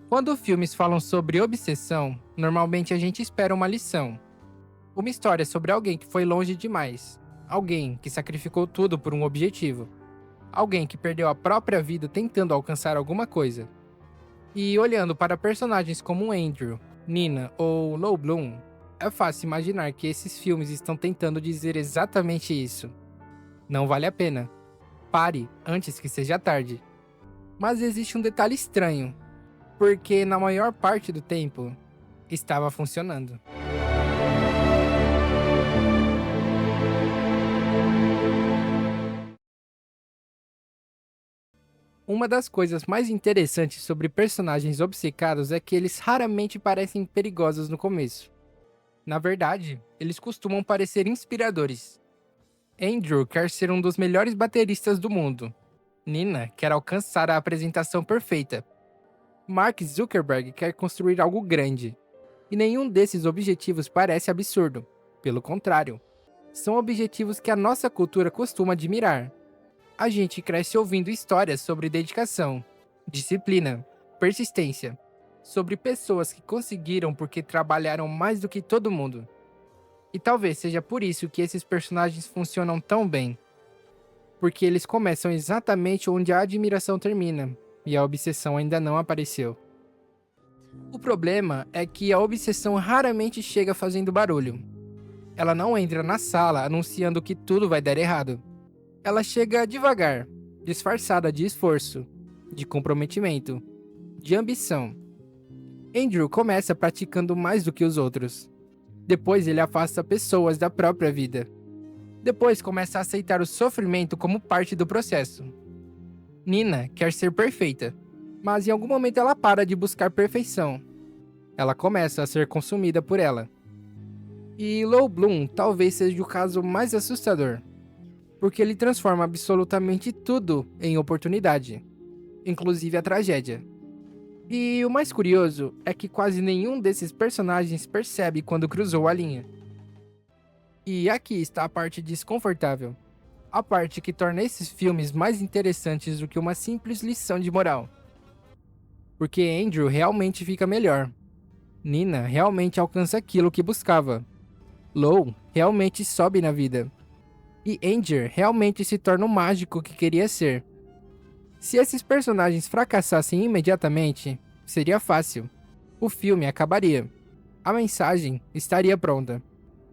Quando filmes falam sobre obsessão, normalmente a gente espera uma lição. Uma história sobre alguém que foi longe demais. Alguém que sacrificou tudo por um objetivo. Alguém que perdeu a própria vida tentando alcançar alguma coisa. E olhando para personagens como Andrew, Nina ou Lo Bloom, é fácil imaginar que esses filmes estão tentando dizer exatamente isso. Não vale a pena. Pare antes que seja tarde. Mas existe um detalhe estranho, porque na maior parte do tempo estava funcionando. Uma das coisas mais interessantes sobre personagens obcecados é que eles raramente parecem perigosos no começo. Na verdade, eles costumam parecer inspiradores. Andrew quer ser um dos melhores bateristas do mundo. Nina quer alcançar a apresentação perfeita. Mark Zuckerberg quer construir algo grande. E nenhum desses objetivos parece absurdo. Pelo contrário, são objetivos que a nossa cultura costuma admirar. A gente cresce ouvindo histórias sobre dedicação, disciplina, persistência, sobre pessoas que conseguiram porque trabalharam mais do que todo mundo. E talvez seja por isso que esses personagens funcionam tão bem. Porque eles começam exatamente onde a admiração termina, e a obsessão ainda não apareceu. O problema é que a obsessão raramente chega fazendo barulho. Ela não entra na sala anunciando que tudo vai dar errado. Ela chega devagar, disfarçada de esforço, de comprometimento, de ambição. Andrew começa praticando mais do que os outros. Depois ele afasta pessoas da própria vida. Depois começa a aceitar o sofrimento como parte do processo. Nina quer ser perfeita, mas em algum momento ela para de buscar perfeição. Ela começa a ser consumida por ela. E Lo Bloom talvez seja o caso mais assustador, porque ele transforma absolutamente tudo em oportunidade, inclusive a tragédia. E o mais curioso é que quase nenhum desses personagens percebe quando cruzou a linha. E aqui está a parte desconfortável. A parte que torna esses filmes mais interessantes do que uma simples lição de moral. Porque Andrew realmente fica melhor. Nina realmente alcança aquilo que buscava. Lo realmente sobe na vida. E Andrew realmente se torna o mágico que queria ser. Se esses personagens fracassassem imediatamente, seria fácil. O filme acabaria. A mensagem estaria pronta.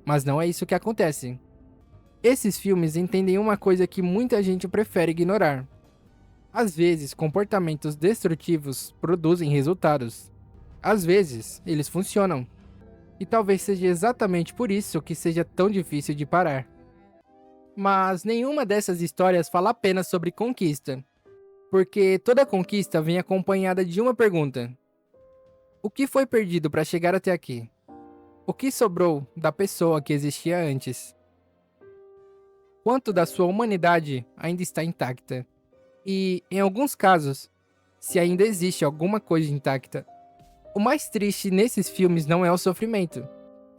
Mas não é isso que acontece. Esses filmes entendem uma coisa que muita gente prefere ignorar. Às vezes, comportamentos destrutivos produzem resultados. Às vezes, eles funcionam. E talvez seja exatamente por isso que seja tão difícil de parar. Mas nenhuma dessas histórias fala apenas sobre conquista. Porque toda conquista vem acompanhada de uma pergunta: o que foi perdido para chegar até aqui? O que sobrou da pessoa que existia antes? Quanto da sua humanidade ainda está intacta? E, em alguns casos, se ainda existe alguma coisa intacta. O mais triste nesses filmes não é o sofrimento.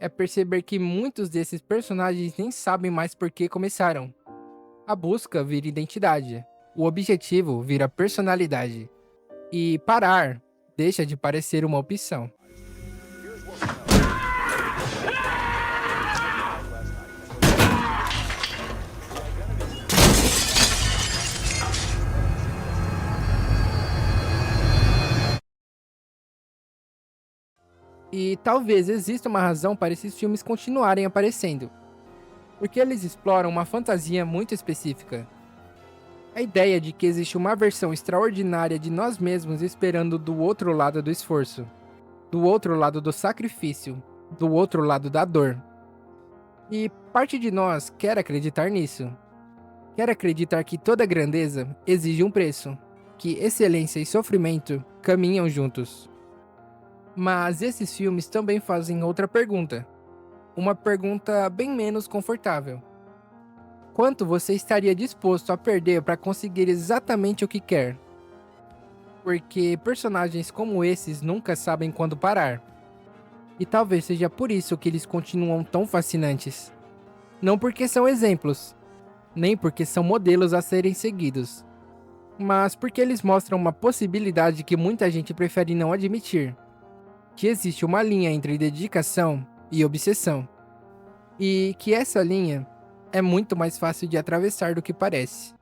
É perceber que muitos desses personagens nem sabem mais por que começaram. A busca vira identidade. O objetivo vira personalidade. E parar deixa de parecer uma opção. E talvez exista uma razão para esses filmes continuarem aparecendo. Porque eles exploram uma fantasia muito específica. A ideia de que existe uma versão extraordinária de nós mesmos esperando do outro lado do esforço, do outro lado do sacrifício, do outro lado da dor. E parte de nós quer acreditar nisso. Quer acreditar que toda grandeza exige um preço, que excelência e sofrimento caminham juntos. Mas esses filmes também fazem outra pergunta. Uma pergunta bem menos confortável. Quanto você estaria disposto a perder para conseguir exatamente o que quer? Porque personagens como esses nunca sabem quando parar. E talvez seja por isso que eles continuam tão fascinantes. Não porque são exemplos, nem porque são modelos a serem seguidos, mas porque eles mostram uma possibilidade que muita gente prefere não admitir, que existe uma linha entre dedicação e obsessão, e que essa linha é muito mais fácil de atravessar do que parece.